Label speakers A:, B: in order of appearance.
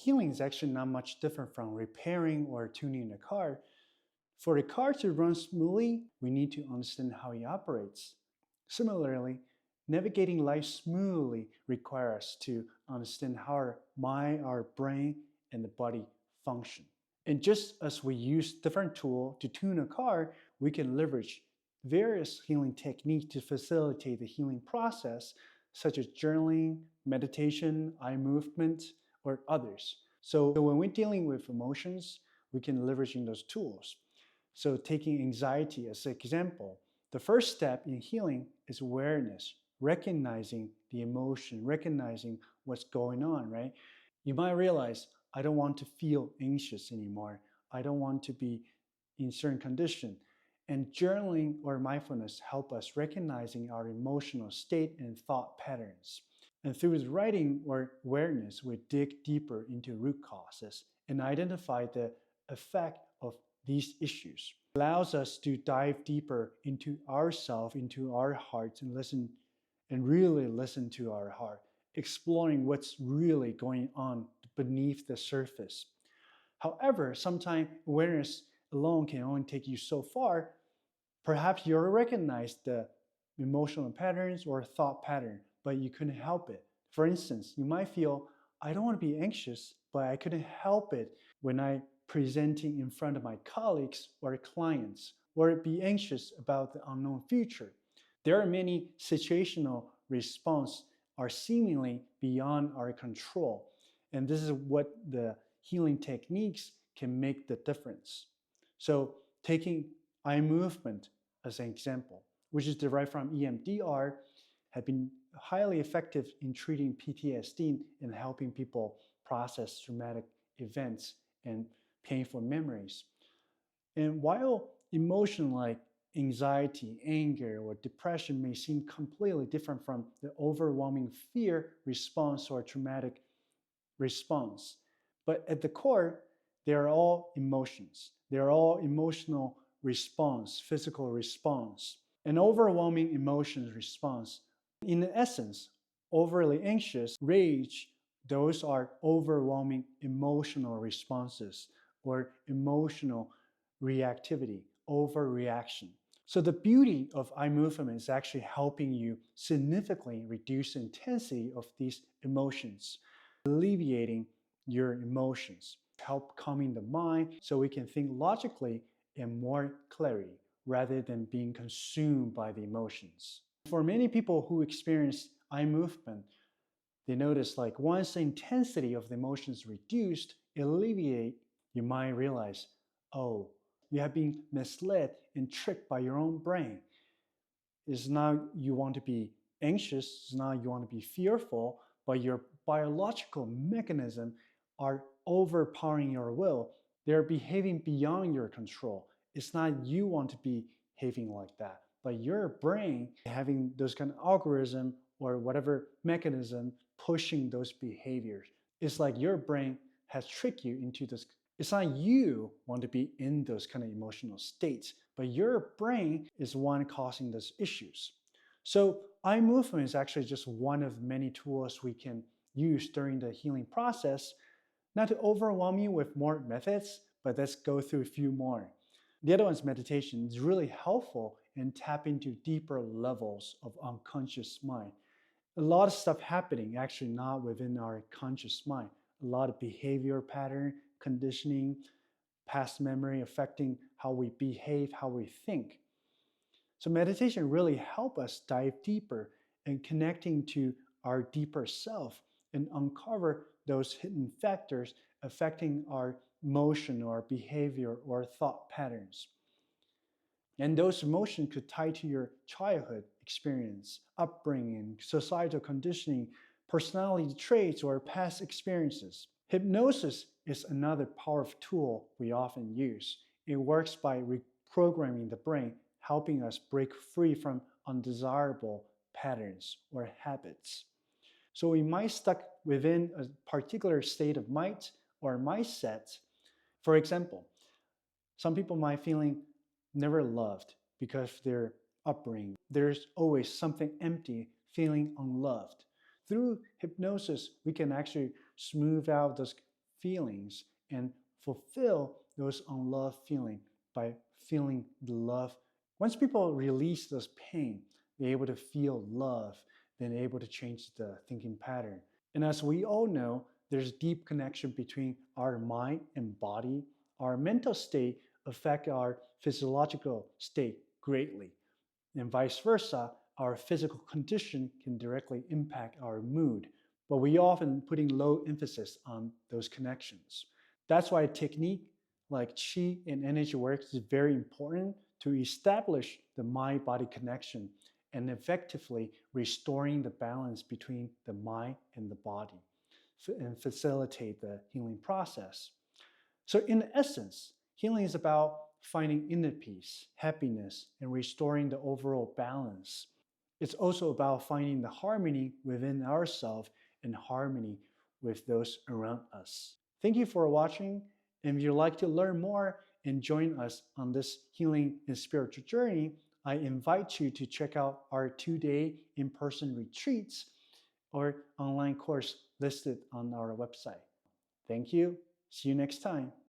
A: Healing is actually not much different from repairing or tuning a car. For the car to run smoothly, we need to understand how it operates. Similarly, navigating life smoothly requires us to understand how our mind, our brain, and the body function. And just as we use different tools to tune a car, we can leverage various healing techniques to facilitate the healing process, such as journaling, meditation, eye movement, or others. So when we're dealing with emotions, we can leverage those tools. So taking anxiety as an example, the first step in healing is awareness, recognizing the emotion, recognizing what's going on, right? You might realize, I don't want to feel anxious anymore. I don't want to be in certain condition. And journaling or mindfulness help us recognizing our emotional state and thought patterns. And through writing or awareness, we dig deeper into root causes and identify the effect of these issues. It allows us to dive deeper into ourselves, into our hearts, and really listen to our heart, exploring what's really going on beneath the surface. However, sometimes awareness alone can only take you so far. Perhaps you recognize the emotional patterns or thought pattern, but you couldn't help it. For instance, you might feel, I don't want to be anxious, but I couldn't help it when I'm presenting in front of my colleagues or clients, or be anxious about the unknown future. There are many situational responses are seemingly beyond our control, and this is what the healing techniques can make the difference. So taking eye movement as an example, which is derived from EMDR, have been highly effective in treating PTSD and helping people process traumatic events and painful memories. And while emotion like anxiety, anger, or depression may seem completely different from the overwhelming fear response or traumatic response, but at the core, they are all emotions. They are all emotional response, physical response. An overwhelming emotions response, in essence, overly anxious, rage, those are overwhelming emotional responses or emotional reactivity, overreaction. So the beauty of eye movement is actually helping you significantly reduce the intensity of these emotions, alleviating your emotions, help calming the mind so we can think logically and more clarity rather than being consumed by the emotions. For many people who experience eye movement, they notice like once the intensity of the emotions reduced, alleviate, you might realize, oh, you have been misled and tricked by your own brain. It's not you want to be anxious, it's not you want to be fearful, but your biological mechanisms are overpowering your will. They're behaving beyond your control. It's not you want to be behaving like that, but your brain having those kind of algorithm or whatever mechanism pushing those behaviors. It's like your brain has tricked you into this. It's not you want to be in those kind of emotional states, but your brain is one causing those issues. So eye movement is actually just one of many tools we can use during the healing process. Not to overwhelm you with more methods, but let's go through a few more. The other one is meditation. It's really helpful and tap into deeper levels of unconscious mind. A lot of stuff happening actually not within our conscious mind. A lot of behavior pattern, conditioning, past memory affecting how we behave, how we think. So meditation really helps us dive deeper and connecting to our deeper self and uncover those hidden factors affecting our emotion or behavior or thought patterns. And those emotions could tie to your childhood experience, upbringing, societal conditioning, personality traits, or past experiences. Hypnosis is another powerful tool we often use. It works by reprogramming the brain, helping us break free from undesirable patterns or habits. So we might stuck within a particular state of mind or mindset. For example, some people might feeling never loved because of their upbringing. There's always something empty, feeling unloved. Through hypnosis, we can actually smooth out those feelings and fulfill those unloved feelings by feeling the love. Once people release this pain, they're able to feel love, then they're able to change the thinking pattern. And as we all know, there's deep connection between our mind and body. Our mental state affects our physiological state greatly. And vice versa, our physical condition can directly impact our mood. But we often putting low emphasis on those connections. That's why a technique like Qi and energy work is very important to establish the mind-body connection and effectively restoring the balance between the mind and the body and facilitate the healing process. So in essence, healing is about finding inner peace, happiness, and restoring the overall balance. It's also about finding the harmony within ourselves and harmony with those around us. Thank you for watching. And if you'd like to learn more and join us on this healing and spiritual journey, I invite you to check out our 2-day in-person retreats or online course listed on our website. Thank you. See you next time.